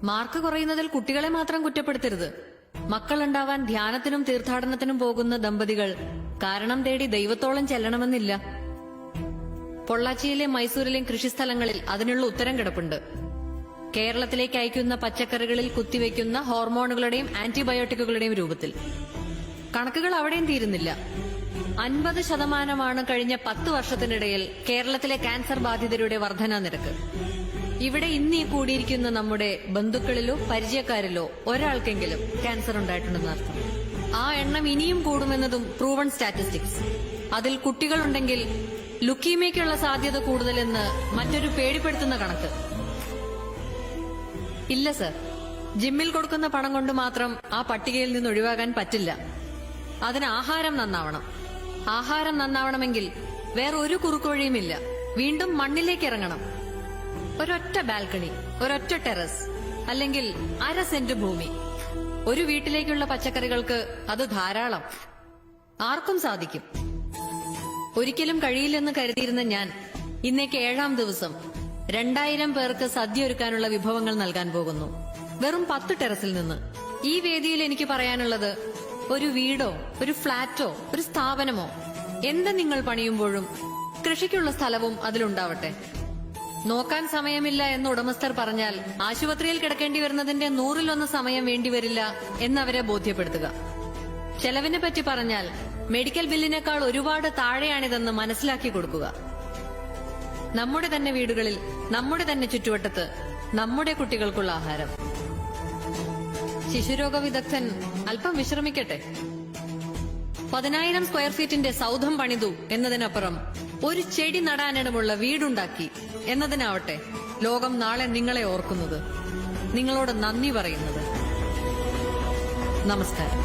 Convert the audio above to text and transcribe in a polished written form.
Mark കുറയുന്നതിൽ കുട്ടികളെ മാത്രം കുറ്റപ്പെടുത്തരുത്. മക്കളുണ്ടാവാൻ ധ്യാനത്തിനും തീർത്ഥാടനത്തിനും പോകുന്ന ദമ്പതികൾ കാരണം തേടി ദൈവത്തോളം ചെല്ലണമെന്നില്ല. പൊള്ളാച്ചിയിലെ മൈസൂരിലെയും കൃഷിസ്ഥലങ്ങളിൽ അതിനുള്ള ഉത്തരം കിടപ്പുണ്ട്. കേരളത്തിലേക്ക് അയക്കുന്ന പച്ചക്കറികളിൽ കുത്തിവെക്കുന്ന ഹോർമോണുകളുടെയും ആന്റിബയോട്ടിക്കുകളുടെയും രൂപത്തിൽ. കണക്കുകൾ അവിടെയും തീരുന്നില്ല. 50% കഴിഞ്ഞ 10 വർഷത്തിനിടയിൽ കേരളത്തിലെ ക്യാൻസർ ബാധിതരുടെ വർധനാ നിരക്ക്. ഇവിടെ ഇന്നീ കൂടിയിരിക്കുന്ന നമ്മുടെ ബന്ധുക്കളിലോ പരിചയക്കാരിലോ ഒരാൾക്കെങ്കിലും ക്യാൻസർ ഉണ്ടായിട്ടുണ്ടെന്ന് അർത്ഥം. ആ എണ്ണം ഇനിയും കൂടുമെന്നതും പ്രൂവൺ സ്റ്റാറ്റിസ്റ്റിക്സ്. അതിൽ കുട്ടികളുണ്ടെങ്കിൽ ലുക്കീമിയയ്ക്കുള്ള സാധ്യത കൂടുതലെന്ന് മറ്റൊരു പേടിപ്പെടുത്തുന്ന കണക്ക്. ഇല്ല സർ, ജിമ്മിൽ കൊടുക്കുന്ന പണം കൊണ്ട് മാത്രം ആ പട്ടികയിൽ നിന്ന് ഒഴിവാകാൻ പറ്റില്ല. അതിന് ആഹാരം നന്നാവണം. ആഹാരം നന്നാവണമെങ്കിൽ വേറെ ഒരു കുറുക്കുവഴിയുമില്ല. വീണ്ടും മണ്ണിലേക്ക് ഇറങ്ങണം. ഒരൊറ്റ ബാൽക്കണി, ഒരൊറ്റ ടെറസ്, അല്ലെങ്കിൽ 1/2 സെന്റ് ഭൂമി. ഒരു വീട്ടിലേക്കുള്ള പച്ചക്കറികൾക്ക് അത് ധാരാളം. ആർക്കും സാധിക്കും. ഒരിക്കലും കഴിയില്ലെന്ന് കരുതിയിരുന്ന ഞാൻ ഇന്നേക്ക് 7ാം ദിവസം 2000 പേർക്ക് സദ്യ ഒരുക്കാനുള്ള വിഭവങ്ങൾ നൽകാൻ പോകുന്നു. വെറും 10 ടെറസിൽ നിന്ന്. ഈ വേദിയിൽ എനിക്ക് പറയാനുള്ളത്, ഒരു വീടോ ഒരു ഫ്ളാറ്റോ ഒരു സ്ഥാപനമോ എന്ത് നിങ്ങൾ പണിയുമ്പോഴും കൃഷിക്കുള്ള സ്ഥലവും അതിലുണ്ടാവട്ടെ. നോക്കാൻ സമയമില്ല എന്ന് ഉടമസ്ഥർ പറഞ്ഞാൽ ആശുപത്രിയിൽ കിടക്കേണ്ടി വരുന്നതിന്റെ 100-1 സമയം വേണ്ടിവരില്ല എന്നവരെ ബോധ്യപ്പെടുത്തുക. ചെലവിനെ പറ്റി പറഞ്ഞാൽ മെഡിക്കൽ ബില്ലിനേക്കാൾ ഒരുപാട് താഴെയാണിതെന്ന് മനസ്സിലാക്കി കൊടുക്കുക. നമ്മുടെ തന്നെ വീടുകളിൽ, നമ്മുടെ തന്നെ ചുറ്റുവട്ടത്ത് നമ്മുടെ കുട്ടികൾക്കുള്ള ആഹാരം. ശിശുരോഗ വിദഗ്ധൻ അല്പം വിശ്രമിക്കട്ടെ. 10,000 സ്ക്വയർ ഫീറ്റിന്റെ സൗധം പണിതു എന്നതിനപ്പുറം ഒരു ചെടി നടാനിടമുള്ള വീടുണ്ടാക്കി എന്നതിനാവട്ടെ ലോകം നാളെ നിങ്ങളെ ഓർക്കുന്നത്, നിങ്ങളോട് നന്ദി പറയുന്നത്. നമസ്കാരം.